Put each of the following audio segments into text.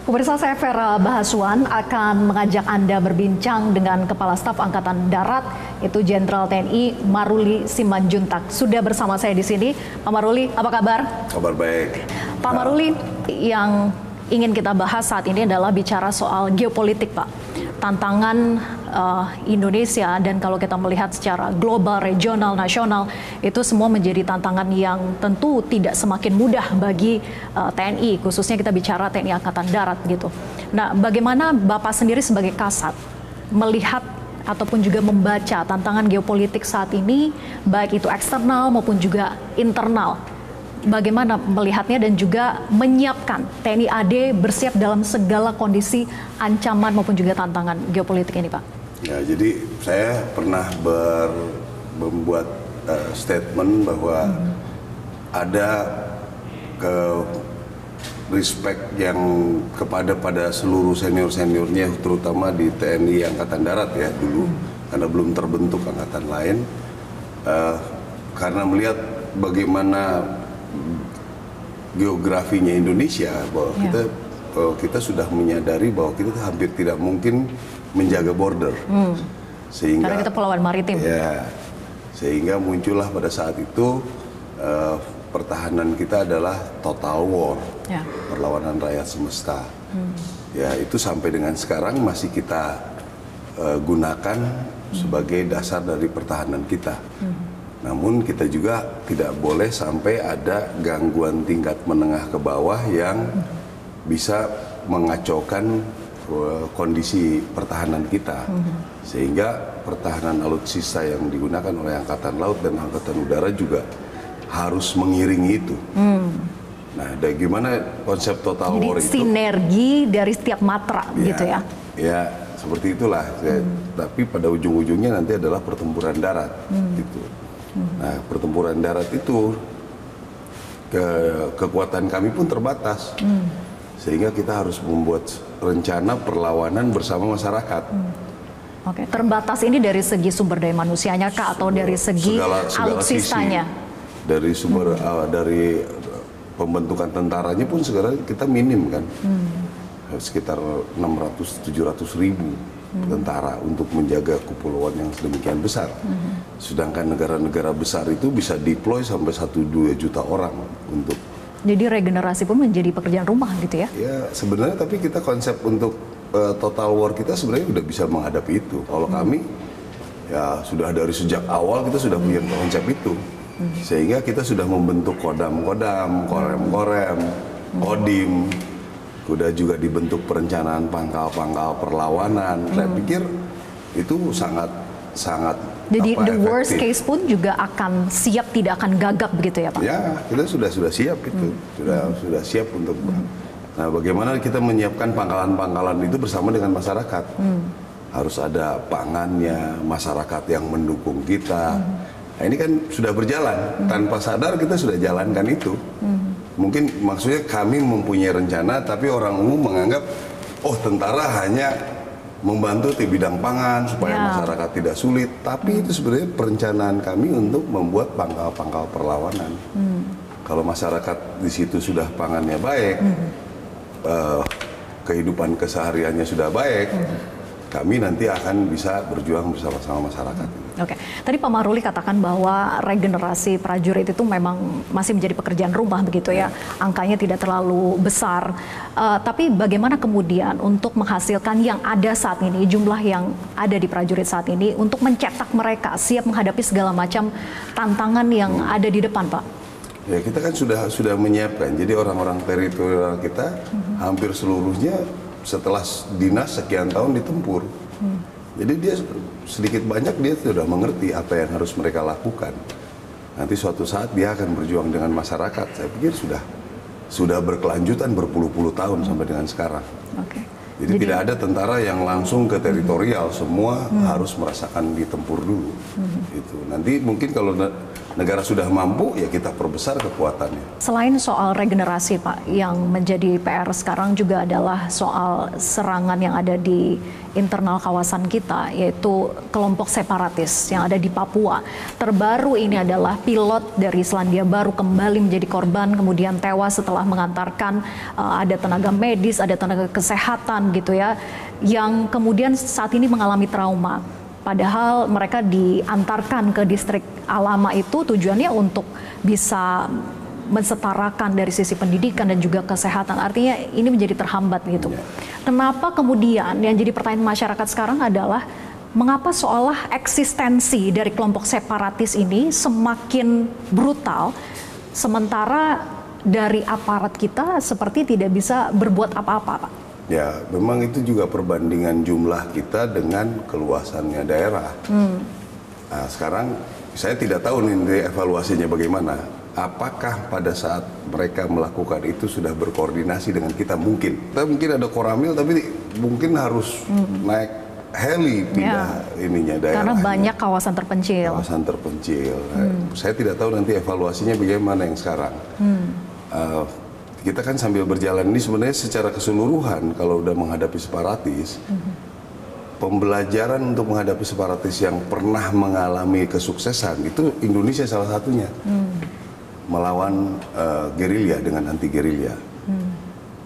Pemirsa, saya Vera Bahaswan akan mengajak Anda berbincang dengan Kepala Staf Angkatan Darat, itu Jenderal TNI Maruli Simanjuntak. Sudah bersama saya di sini. Pak Maruli, apa kabar? Kabar baik. Pak Maruli, yang ingin kita bahas saat ini adalah bicara soal geopolitik, Pak. Tantangan Indonesia, dan kalau kita melihat secara global, regional, nasional, itu semua menjadi tantangan yang tentu tidak semakin mudah bagi TNI, khususnya kita bicara TNI Angkatan Darat gitu. Nah, bagaimana Bapak sendiri sebagai Kasat melihat ataupun juga membaca tantangan geopolitik saat ini, baik itu eksternal maupun juga internal? Bagaimana melihatnya dan juga menyiapkan TNI AD bersiap dalam segala kondisi ancaman maupun juga tantangan geopolitik ini, Pak? Ya, jadi saya pernah membuat statement bahwa ada respect yang pada seluruh senior-seniornya, terutama di TNI Angkatan Darat ya dulu, karena belum terbentuk angkatan lain, karena melihat bagaimana geografinya Indonesia, bahwa kita sudah menyadari bahwa kita hampir tidak mungkin menjaga border, sehingga karena kita Kepulauan Maritim. Ya, sehingga muncullah pada saat itu pertahanan kita adalah total war, perlawanan rakyat semesta. Ya, itu sampai dengan sekarang masih kita gunakan sebagai dasar dari pertahanan kita. Namun kita juga tidak boleh sampai ada gangguan tingkat menengah ke bawah yang bisa mengacaukan kondisi pertahanan kita. Sehingga pertahanan alutsista yang digunakan oleh Angkatan Laut dan Angkatan Udara juga harus mengiringi itu. Nah, bagaimana konsep total war itu? Sinergi dari setiap matra gitu ya? Ya, seperti itulah. Tapi pada ujung-ujungnya nanti adalah pertempuran darat gitu. Nah, pertempuran darat itu kekuatan kami pun terbatas, sehingga kita harus membuat rencana perlawanan bersama masyarakat. Oke, terbatas ini dari segi sumber daya manusianya kah, atau dari segi alutsistanya? Dari sumber dari pembentukan tentaranya pun sekarang kita minim kan, sekitar 600-700 ribu tentara untuk menjaga kepulauan yang sedemikian besar. Sedangkan negara-negara besar itu bisa deploy sampai 1-2 juta orang untuk. Jadi regenerasi pun menjadi pekerjaan rumah gitu ya? Ya, sebenarnya tapi kita konsep untuk total war kita sebenarnya udah bisa menghadapi itu. Kalau kami ya sudah dari sejak awal kita sudah punya konsep itu. Sehingga kita sudah membentuk kodam-kodam, korem-korem, kodim. Sudah juga dibentuk perencanaan pangkal-pangkal perlawanan. Saya pikir itu sangat jadi the efektif. Worst case pun juga akan siap, tidak akan gagap begitu ya, Pak? Ya, kita sudah siap itu. Sudah siap untuk. Nah, bagaimana kita menyiapkan pangkalan-pangkalan itu bersama dengan masyarakat? Harus ada pangannya, masyarakat yang mendukung kita. Nah, ini kan sudah berjalan. Tanpa sadar kita sudah jalankan itu. Mungkin maksudnya kami mempunyai rencana, tapi orang umum menganggap, oh, tentara hanya membantu di bidang pangan supaya masyarakat tidak sulit. Tapi itu sebenarnya perencanaan kami untuk membuat pangkal-pangkal perlawanan. Kalau masyarakat di situ sudah pangannya baik, kehidupan kesehariannya sudah baik, kami nanti akan bisa berjuang bersama-sama masyarakat. Oke, tadi Pak Maruli katakan bahwa regenerasi prajurit itu memang masih menjadi pekerjaan rumah begitu ya, angkanya tidak terlalu besar. Tapi bagaimana kemudian untuk menghasilkan yang ada saat ini, jumlah yang ada di prajurit saat ini, untuk mencetak mereka siap menghadapi segala macam tantangan yang ada di depan, Pak? Ya, kita kan sudah menyiapkan. Jadi orang-orang teritorial kita hampir seluruhnya setelah dinas sekian tahun ditempur. Jadi dia sedikit banyak dia sudah mengerti apa yang harus mereka lakukan. Nanti suatu saat dia akan berjuang dengan masyarakat. Saya pikir sudah berkelanjutan berpuluh-puluh tahun sampai dengan sekarang. Oke. Jadi tidak ada tentara yang langsung ke teritorial, semua harus merasakan ditempur dulu. Itu. Nanti mungkin kalau negara sudah mampu, ya kita perbesar kekuatannya. Selain soal regenerasi, Pak, yang menjadi PR sekarang juga adalah soal serangan yang ada di internal kawasan kita, yaitu kelompok separatis yang ada di Papua. Terbaru ini adalah pilot dari Selandia Baru kembali menjadi korban, kemudian tewas setelah mengantarkan ada tenaga medis, ada tenaga kesehatan gitu ya, yang kemudian saat ini mengalami trauma. Padahal mereka diantarkan ke distrik Alama itu tujuannya untuk bisa mensetarakan dari sisi pendidikan dan juga kesehatan. Artinya ini menjadi terhambat gitu. Kenapa kemudian yang jadi pertanyaan masyarakat sekarang adalah mengapa seolah eksistensi dari kelompok separatis ini semakin brutal, sementara dari aparat kita seperti tidak bisa berbuat apa-apa, Pak? Ya, memang itu juga perbandingan jumlah kita dengan keluasannya daerah. Nah, sekarang saya tidak tahu nih evaluasinya bagaimana. Apakah pada saat mereka melakukan itu sudah berkoordinasi dengan kita? Mungkin. Tapi mungkin ada koramil, tapi mungkin harus naik heli pindah ininya daerah. Karena banyak kawasan terpencil. Kawasan terpencil. Saya tidak tahu nanti evaluasinya bagaimana yang sekarang. Kita kan sambil berjalan ini sebenarnya secara keseluruhan kalau udah menghadapi separatis, pembelajaran untuk menghadapi separatis yang pernah mengalami kesuksesan itu Indonesia salah satunya. Melawan gerilya dengan anti gerilya.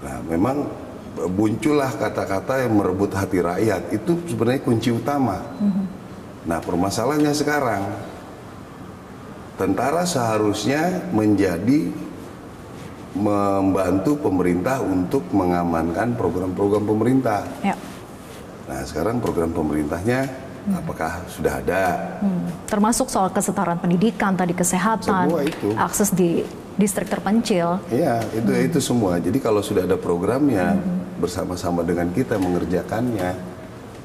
Nah, memang muncullah kata-kata yang merebut hati rakyat, itu sebenarnya kunci utama. Nah, permasalahannya sekarang tentara seharusnya menjadi membantu pemerintah untuk mengamankan program-program pemerintah. Ya. Nah, sekarang program pemerintahnya apakah sudah ada? Termasuk soal kesetaraan pendidikan, tadi kesehatan, akses di distrik terpencil. Iya, itu semua. Jadi kalau sudah ada programnya, bersama-sama dengan kita mengerjakannya,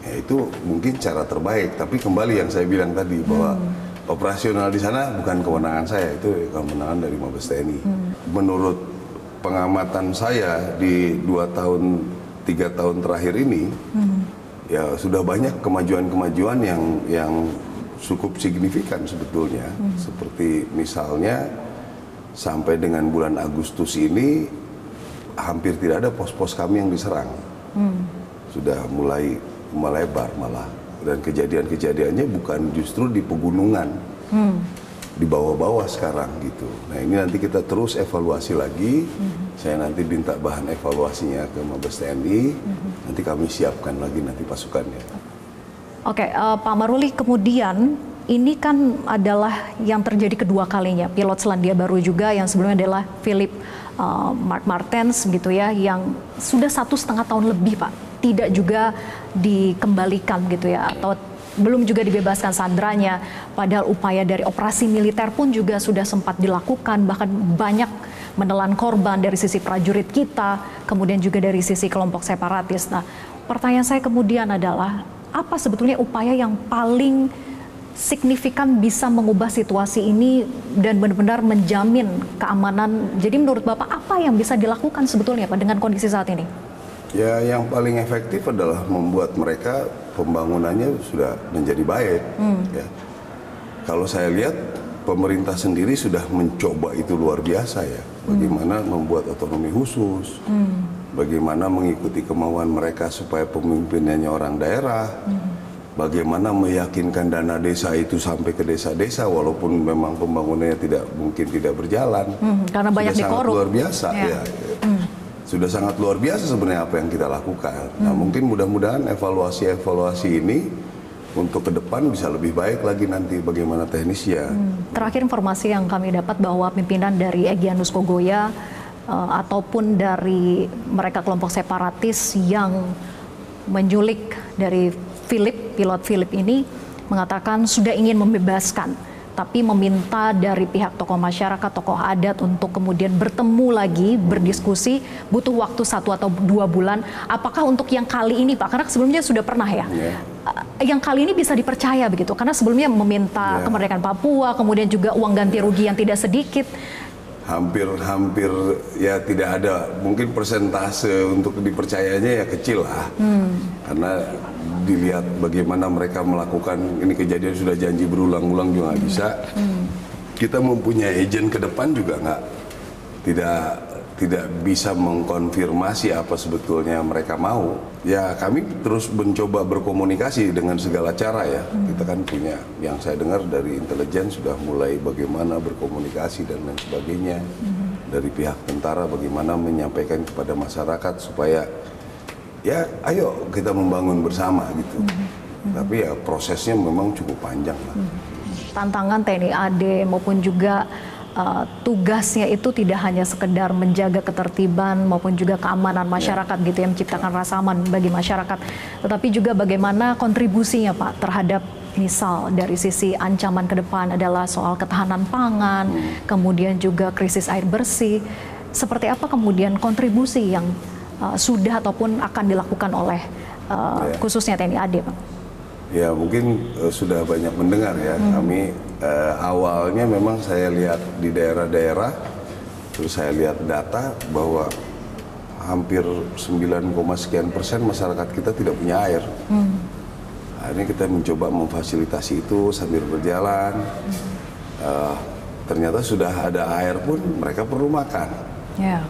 ya itu mungkin cara terbaik. Tapi kembali yang saya bilang tadi bahwa operasional di sana bukan kewenangan saya, itu kewenangan dari Mabes TNI. Menurut pengamatan saya di 2-3 tahun terakhir ini, ya sudah banyak kemajuan-kemajuan yang cukup signifikan sebetulnya. Seperti misalnya sampai dengan bulan Agustus ini hampir tidak ada pos-pos kami yang diserang. Sudah mulai melebar malah. Dan kejadian-kejadiannya bukan justru di pegunungan, di bawah-bawah sekarang gitu. Nah, ini nanti kita terus evaluasi lagi. Saya nanti minta bahan evaluasinya ke Mabes TNI. Nanti kami siapkan lagi nanti pasukannya. Oke, Pak Maruli, kemudian ini kan adalah yang terjadi kedua kalinya. Pilot Selandia Baru juga yang sebelumnya adalah Philip Mark Martens gitu ya, yang sudah 1,5 tahun lebih, Pak, tidak juga dikembalikan gitu ya, atau belum juga dibebaskan sandranya, padahal upaya dari operasi militer pun juga sudah sempat dilakukan, bahkan banyak menelan korban dari sisi prajurit kita, kemudian juga dari sisi kelompok separatis. Nah, pertanyaan saya kemudian adalah, apa sebetulnya upaya yang paling signifikan bisa mengubah situasi ini dan benar-benar menjamin keamanan? Jadi menurut Bapak, apa yang bisa dilakukan sebetulnya Pak dengan kondisi saat ini? Ya, yang paling efektif adalah membuat mereka pembangunannya sudah menjadi baik. Ya. Kalau saya lihat pemerintah sendiri sudah mencoba itu luar biasa ya. Bagaimana membuat otonomi khusus, bagaimana mengikuti kemauan mereka supaya pemimpinannya orang daerah, bagaimana meyakinkan dana desa itu sampai ke desa-desa walaupun memang pembangunannya mungkin tidak berjalan. Karena banyak dikorup. Luar biasa ya. Sudah sangat luar biasa sebenarnya apa yang kita lakukan. Nah, mungkin mudah-mudahan evaluasi ini untuk ke depan bisa lebih baik lagi nanti bagaimana teknisnya. Terakhir informasi yang kami dapat bahwa pimpinan dari Egyanus Kogoya ataupun dari mereka kelompok separatis yang menculik dari pilot Philip ini mengatakan sudah ingin membebaskan, tapi meminta dari pihak tokoh masyarakat, tokoh adat untuk kemudian bertemu lagi, berdiskusi, butuh waktu 1 atau 2 bulan. Apakah untuk yang kali ini Pak, karena sebelumnya sudah pernah ya, yang kali ini bisa dipercaya begitu, karena sebelumnya meminta kemerdekaan Papua, kemudian juga uang ganti rugi yang tidak sedikit. hampir ya tidak ada, mungkin persentase untuk dipercayanya ya kecil lah, karena dilihat bagaimana mereka melakukan ini, kejadian sudah janji berulang-ulang juga nggak bisa. Kita mempunyai agent ke depan juga tidak bisa mengkonfirmasi apa sebetulnya mereka mau. Ya kami terus mencoba berkomunikasi dengan segala cara ya. Kita kan punya, yang saya dengar dari intelijen sudah mulai bagaimana berkomunikasi dan lain sebagainya. Dari pihak tentara bagaimana menyampaikan kepada masyarakat supaya ya ayo kita membangun bersama gitu. Tapi ya prosesnya memang cukup panjang lah. Tantangan TNI AD maupun juga tugasnya itu tidak hanya sekedar menjaga ketertiban maupun juga keamanan masyarakat gitu ya, menciptakan rasa aman bagi masyarakat, tetapi juga bagaimana kontribusinya Pak terhadap misal dari sisi ancaman ke depan adalah soal ketahanan pangan, kemudian juga krisis air bersih. Seperti apa kemudian kontribusi yang sudah ataupun akan dilakukan oleh khususnya TNI AD Pak? Ya mungkin sudah banyak mendengar ya. Kami awalnya memang saya lihat di daerah-daerah, terus saya lihat data bahwa hampir 9, sekian persen masyarakat kita tidak punya air. Akhirnya kita mencoba memfasilitasi itu sambil berjalan. Ternyata sudah ada air pun mereka perlu makan. Ya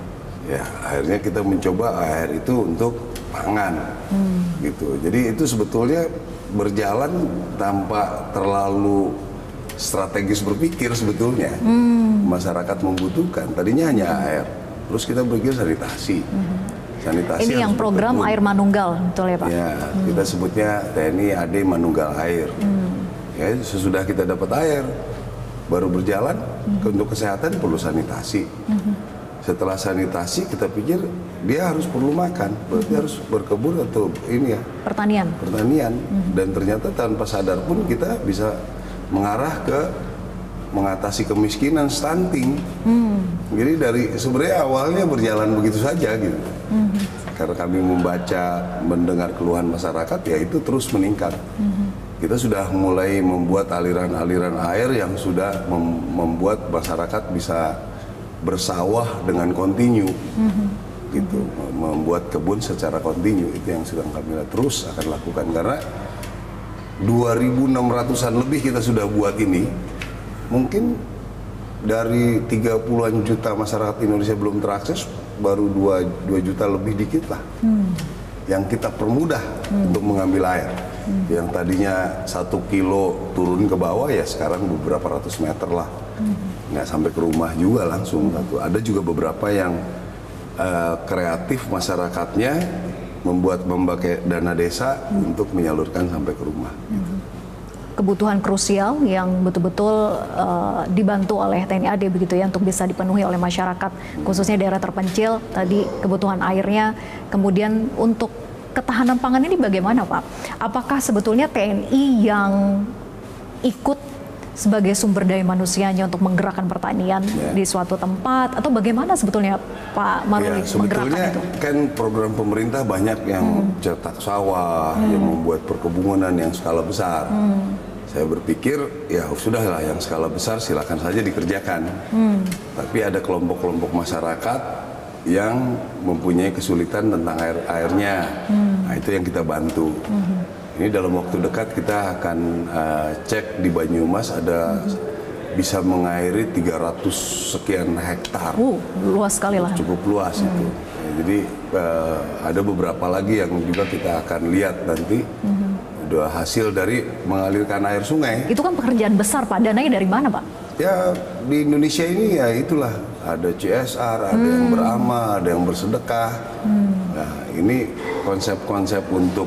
akhirnya kita mencoba air itu untuk pangan, gitu. Jadi itu sebetulnya berjalan tanpa terlalu strategis berpikir sebetulnya. Masyarakat membutuhkan, tadinya hanya air, terus kita berpikir sanitasi. Sanitasi ini yang program betul. Air Manunggal, betul ya Pak? Ya, kita sebutnya TNI AD Manunggal Air. Ya, sesudah kita dapat air, baru berjalan untuk kesehatan perlu sanitasi. Setelah sanitasi kita pikir dia harus perlu makan, berarti harus berkebun atau ini ya pertanian. Dan ternyata tanpa sadar pun kita bisa mengarah ke mengatasi kemiskinan, stunting. Jadi dari sebenarnya awalnya berjalan begitu saja gitu. Karena kami membaca, mendengar keluhan masyarakat, ya itu terus meningkat. Kita sudah mulai membuat aliran-aliran air yang sudah membuat masyarakat bisa bersawah dengan kontinu, gitu, membuat kebun secara kontinu. Itu yang sedang kami terus akan lakukan, karena 2.600-an lebih kita sudah buat ini. Mungkin dari 30-an juta masyarakat Indonesia belum terakses, baru 2 juta lebih dikit lah yang kita permudah untuk mengambil air. Yang tadinya 1 kilo turun ke bawah, ya sekarang beberapa ratus meter lah. Nggak sampai ke rumah juga langsung. Ada juga beberapa yang kreatif masyarakatnya memakai dana desa untuk menyalurkan sampai ke rumah. Kebutuhan krusial yang betul-betul dibantu oleh TNI AD begitu ya, untuk bisa dipenuhi oleh masyarakat, khususnya daerah terpencil. Tadi kebutuhan airnya, kemudian untuk ketahanan pangan ini bagaimana Pak? Apakah sebetulnya TNI yang ikut sebagai sumber daya manusianya untuk menggerakkan pertanian di suatu tempat, atau bagaimana sebetulnya Pak Maruli sebetulnya itu? Kan program pemerintah banyak yang cetak sawah, yang membuat perkebunan yang skala besar. Saya berpikir ya sudahlah, yang skala besar silakan saja dikerjakan. Tapi ada kelompok-kelompok masyarakat yang mempunyai kesulitan tentang airnya. Nah, itu yang kita bantu. Ini dalam waktu dekat kita akan cek di Banyumas, ada bisa mengairi 300 sekian hektar. Luas sekali lah. Cukup luas itu. Ya, jadi ada beberapa lagi yang juga kita akan lihat nanti. Udah hasil dari mengalirkan air sungai. Itu kan pekerjaan besar Pak, dananya dari mana Pak? Ya di Indonesia ini ya itulah, ada CSR, ada yang beramal, ada yang bersedekah. Nah ini konsep-konsep untuk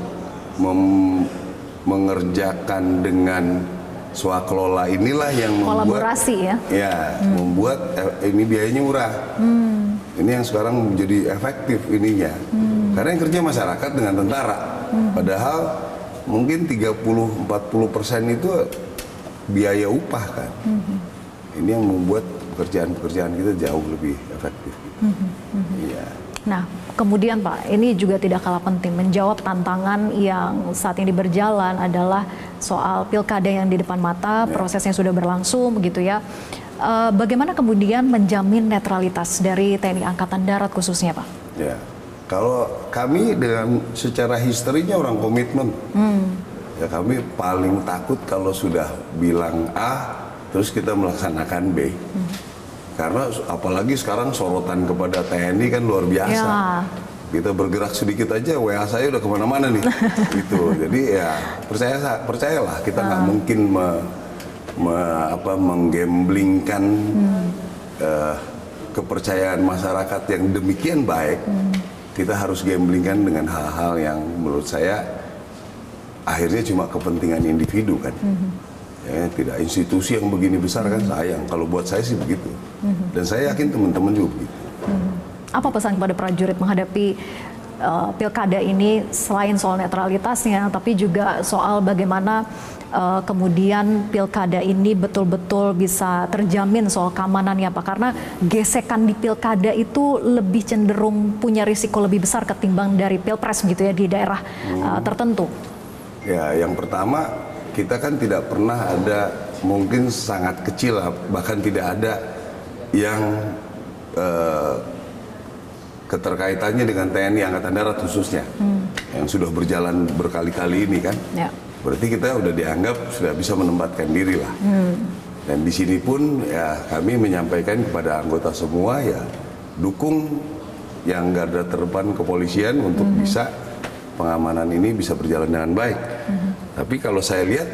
mengerjakan dengan swakelola inilah yang membuat kolaborasi membuat ini biayanya murah. Ini yang sekarang menjadi efektif ininya. Karena yang kerja masyarakat dengan tentara. Padahal mungkin 30-40% itu biaya upah kan. Ini yang membuat pekerjaan-pekerjaan kita jauh lebih efektif. Nah, kemudian Pak, ini juga tidak kalah penting, menjawab tantangan yang saat ini berjalan adalah soal pilkada yang di depan mata, prosesnya sudah berlangsung begitu ya. bagaimana kemudian menjamin netralitas dari TNI Angkatan Darat khususnya, Pak? Ya, kalau kami dengan secara historinya orang komitmen, ya kami paling takut kalau sudah bilang A, terus kita melaksanakan B. Karena apalagi sekarang sorotan kepada TNI kan luar biasa. Ya. Kita bergerak sedikit aja, WA saya udah kemana-mana nih. Gitu. Jadi ya percayalah kita nggak mungkin menggamblingkan kepercayaan masyarakat yang demikian baik. Kita harus gamblingkan dengan hal-hal yang menurut saya akhirnya cuma kepentingan individu kan. Ya, tidak institusi yang begini besar kan sayang. Kalau buat saya sih begitu. Dan saya yakin teman-teman juga begitu. Apa pesan kepada prajurit menghadapi pilkada ini selain soal netralitasnya, tapi juga soal bagaimana kemudian pilkada ini betul-betul bisa terjamin soal keamanannya, Pak? Karena gesekan di pilkada itu lebih cenderung punya risiko lebih besar ketimbang dari pilpres gitu ya di daerah tertentu. Ya, yang pertama kita kan tidak pernah ada, mungkin sangat kecil bahkan tidak ada yang keterkaitannya dengan TNI Angkatan Darat khususnya yang sudah berjalan berkali-kali ini kan. Ya. Berarti kita udah dianggap sudah bisa menempatkan diri lah. Dan di sini pun ya kami menyampaikan kepada anggota semua ya dukung yang garda terdepan kepolisian untuk bisa pengamanan ini bisa berjalan dengan baik. Tapi kalau saya lihat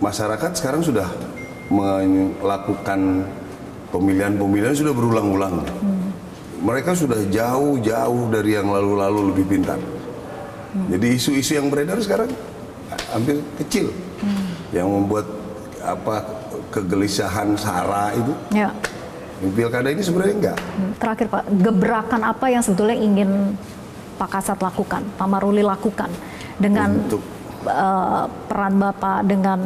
masyarakat sekarang sudah melakukan pemilihan-pemilihan sudah berulang-ulang. Mereka sudah jauh-jauh dari yang lalu-lalu lebih pintar. Jadi isu-isu yang beredar sekarang hampir kecil, yang membuat kegelisahan SARA itu. Ya. Pilkada ini sebenarnya enggak. Terakhir Pak, gebrakan apa yang sebetulnya ingin Pak Kasat lakukan, Pak Maruli lakukan dengan peran Bapak dengan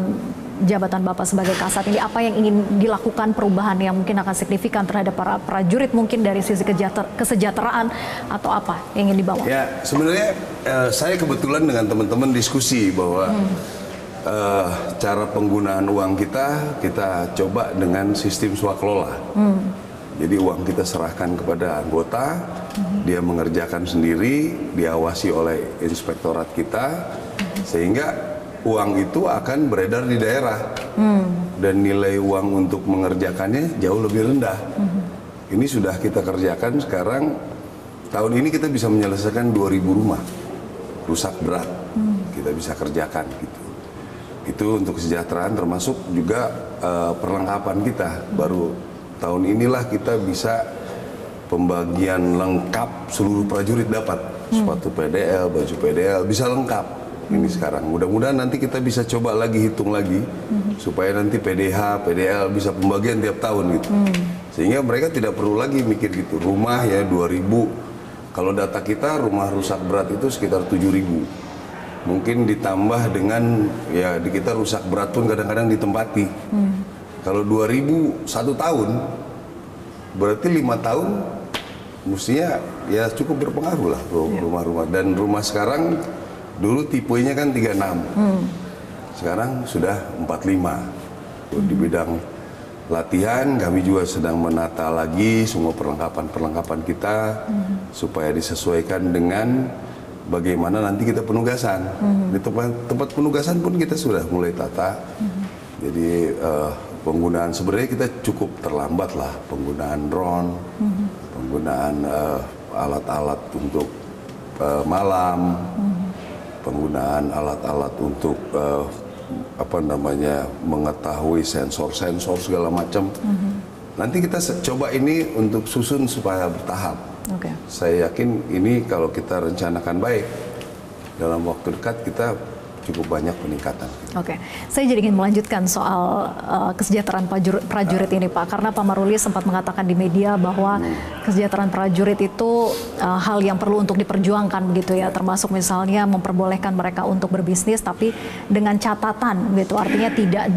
jabatan Bapak sebagai Kasat ini, apa yang ingin dilakukan perubahan yang mungkin akan signifikan terhadap para prajurit mungkin dari sisi kesejahteraan atau apa yang ingin dibawa? Ya, sebenarnya saya kebetulan dengan teman-teman diskusi bahwa cara penggunaan uang kita coba dengan sistem swakelola. Jadi uang kita serahkan kepada anggota, dia mengerjakan sendiri, diawasi oleh inspektorat kita, sehingga uang itu akan beredar di daerah dan nilai uang untuk mengerjakannya jauh lebih rendah. Ini sudah kita kerjakan sekarang. Tahun ini kita bisa menyelesaikan 2.000 rumah rusak berat, kita bisa kerjakan gitu. Itu untuk kesejahteraan, termasuk juga perlengkapan kita. Baru tahun inilah kita bisa pembagian lengkap seluruh prajurit dapat sepatu PDL, baju PDL, bisa lengkap. Ini sekarang, mudah-mudahan nanti kita bisa coba lagi, hitung lagi, supaya nanti PDH, PDL bisa pembagian tiap tahun gitu. Sehingga mereka tidak perlu lagi mikir gitu, rumah ya 2.000, kalau data kita rumah rusak berat itu sekitar 7.000. Mungkin ditambah dengan, ya di kita rusak berat pun kadang-kadang ditempati. Kalau 2.000 1 tahun, berarti 5 tahun, mestinya ya cukup berpengaruh lah rumah-rumah. Dan rumah sekarang, dulu tipenya kan 36, sekarang sudah 45. Di bidang latihan kami juga sedang menata lagi semua perlengkapan kita supaya disesuaikan dengan bagaimana nanti kita penugasan. Di tempat penugasan pun kita sudah mulai tata. Jadi penggunaan sebenarnya kita cukup terlambat lah, penggunaan drone, penggunaan alat-alat untuk malam, penggunaan alat-alat untuk mengetahui sensor-sensor segala macam. Nanti kita coba ini untuk susun supaya bertahap. Saya yakin ini kalau kita rencanakan baik, dalam waktu dekat kita cukup banyak peningkatan. Saya jadi ingin melanjutkan soal kesejahteraan prajurit ini, Pak, karena Pak Maruli sempat mengatakan di media bahwa kesejahteraan prajurit itu hal yang perlu untuk diperjuangkan begitu ya, termasuk misalnya memperbolehkan mereka untuk berbisnis, tapi dengan catatan gitu, artinya tidak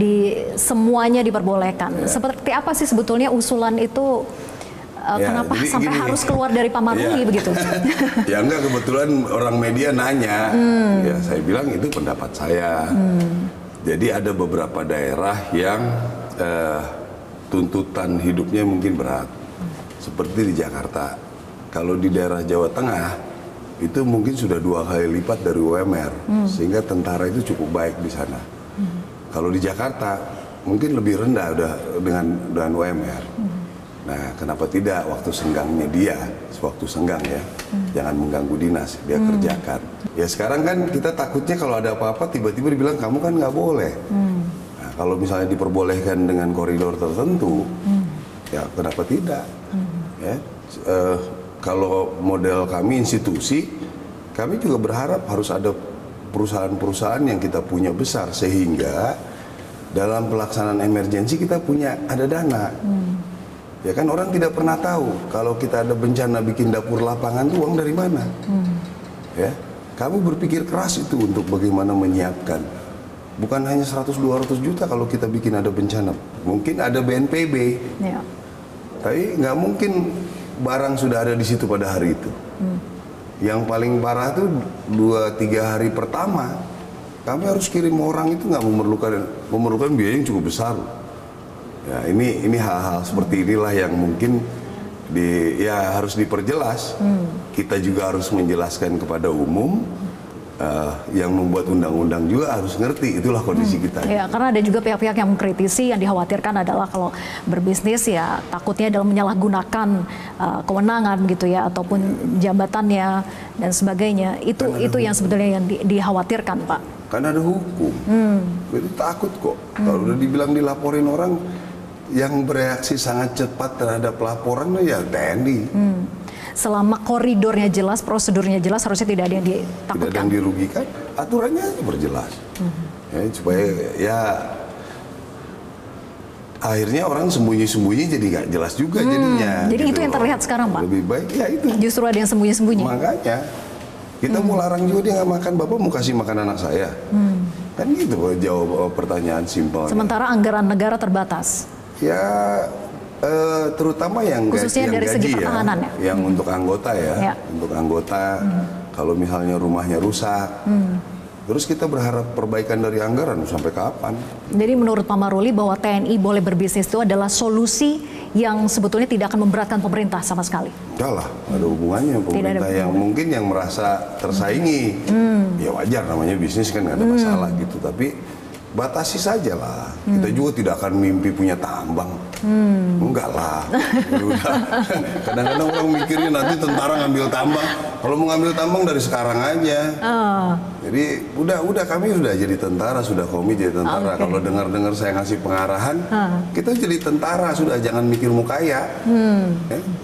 semuanya diperbolehkan. Seperti apa sih sebetulnya usulan itu? Kenapa sampai harus keluar dari Pak Maruli begitu? Ya enggak, kebetulan orang media nanya, ya saya bilang itu pendapat saya. Jadi ada beberapa daerah yang tuntutan hidupnya mungkin berat. Seperti di Jakarta. Kalau di daerah Jawa Tengah, itu mungkin sudah 2 kali lipat dari UMR. Sehingga tentara itu cukup baik di sana. Kalau di Jakarta, mungkin lebih rendah udah dengan UMR. Nah, kenapa tidak waktu senggangnya dia, sewaktu senggang ya, jangan mengganggu dinas, dia kerjakan. Ya sekarang kan kita takutnya kalau ada apa-apa tiba-tiba dibilang kamu kan nggak boleh. Nah, kalau misalnya diperbolehkan dengan koridor tertentu, ya kenapa tidak? Ya, kalau model kami institusi, kami juga berharap harus ada perusahaan-perusahaan yang kita punya besar sehingga dalam pelaksanaan emergensi kita ada dana. Ya kan orang tidak pernah tahu kalau kita ada bencana bikin dapur lapangan tuh uang dari mana. Ya, kami berpikir keras itu untuk bagaimana menyiapkan. Bukan hanya 100-200 juta kalau kita bikin ada bencana. Mungkin ada BNPB. Ya. Tapi nggak mungkin barang sudah ada di situ pada hari itu. Yang paling parah tuh 2-3 hari pertama kami harus kirim orang itu nggak memerlukan biaya yang cukup besar. Ya, ini hal-hal seperti inilah yang mungkin harus diperjelas. Kita juga harus menjelaskan kepada umum, yang membuat undang-undang juga harus ngerti itulah kondisi kita. Ya, karena ada juga pihak-pihak yang mengkritisi, yang dikhawatirkan adalah kalau berbisnis ya takutnya dalam menyalahgunakan kewenangan gitu ya ataupun jabatannya dan sebagainya. Itu yang sebetulnya yang dikhawatirkan, Pak. Karena ada hukum. Jadi takut kok. Kalau udah dibilang dilaporin orang, yang bereaksi sangat cepat terhadap laporan ya TNI. Selama koridornya jelas, prosedurnya jelas, harusnya tidak ada yang ditakutkan. Tidak ada yang dirugikan, aturannya berjelas. Ya, supaya ya akhirnya orang sembunyi-sembunyi jadi nggak jelas juga jadinya. Jadi gitu itu yang terlihat sekarang, Pak? Lebih baik ya itu. Justru ada yang sembunyi-sembunyi. Makanya kita mau larang juga dia nggak makan, Bapak mau kasih makan anak saya. Kan gitu jawab pertanyaan simpel. Sementara anggaran negara terbatas. Ya terutama yang khususnya yang dari gaji segi pertahanan ya, yang untuk anggota ya. Untuk anggota kalau misalnya rumahnya rusak, terus kita berharap perbaikan dari anggaran sampai kapan? Jadi menurut Pak Maruli bahwa TNI boleh berbisnis itu adalah solusi yang sebetulnya tidak akan memberatkan pemerintah sama sekali. Enggak lah, ada hubungannya pemerintah yang mungkin yang merasa tersaingi, ya wajar namanya bisnis kan nggak ada masalah gitu, tapi batasi saja lah. Kita juga tidak akan mimpi punya tambang. Enggak lah. Kadang-kadang orang mikirnya nanti tentara ngambil tambang. Kalau mau ngambil tambang dari sekarang aja. Jadi udah kami sudah jadi tentara, sudah komit jadi tentara. Kalau dengar-dengar saya ngasih pengarahan, kita jadi tentara sudah, jangan mikir mau kaya.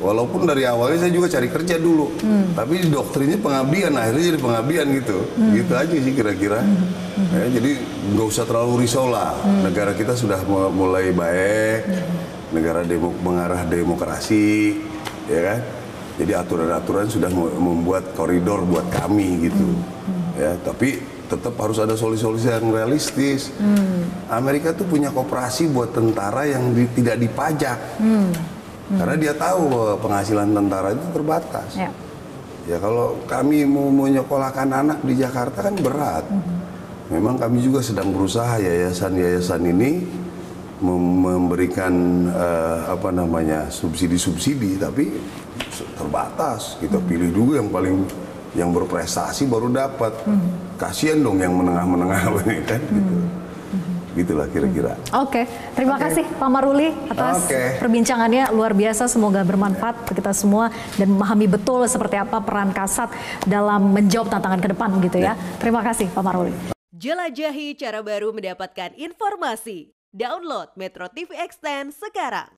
Walaupun dari awalnya saya juga cari kerja dulu. Tapi doktrinnya pengabdian, akhirnya jadi pengabdian gitu. Gitu aja sih kira-kira. Jadi nggak usah terlalu risau lah. Negara kita sudah mulai baik, negara mengarah demokrasi, ya kan. Jadi aturan-aturan sudah membuat koridor buat kami gitu. Ya, tapi tetap harus ada solusi-solusi yang realistis. Amerika tuh punya koperasi buat tentara yang tidak dipajak, karena dia tahu bahwa penghasilan tentara itu terbatas. Ya kalau kami mau menyekolahkan anak di Jakarta kan berat. Memang kami juga sedang berusaha yayasan-yayasan ini memberikan subsidi-subsidi, tapi terbatas. Kita pilih dulu yang berprestasi baru dapat. Kasian dong yang menengah-menengah ini kan gitu. Gitulah kira-kira. Oke, terima kasih Pak Maruli atas perbincangannya, luar biasa, semoga bermanfaat bagi kita semua dan memahami betul seperti apa peran Kasat dalam menjawab tantangan ke depan gitu ya. Terima kasih Pak Maruli. Jelajahi cara baru mendapatkan informasi. Download Metro TV Extend sekarang.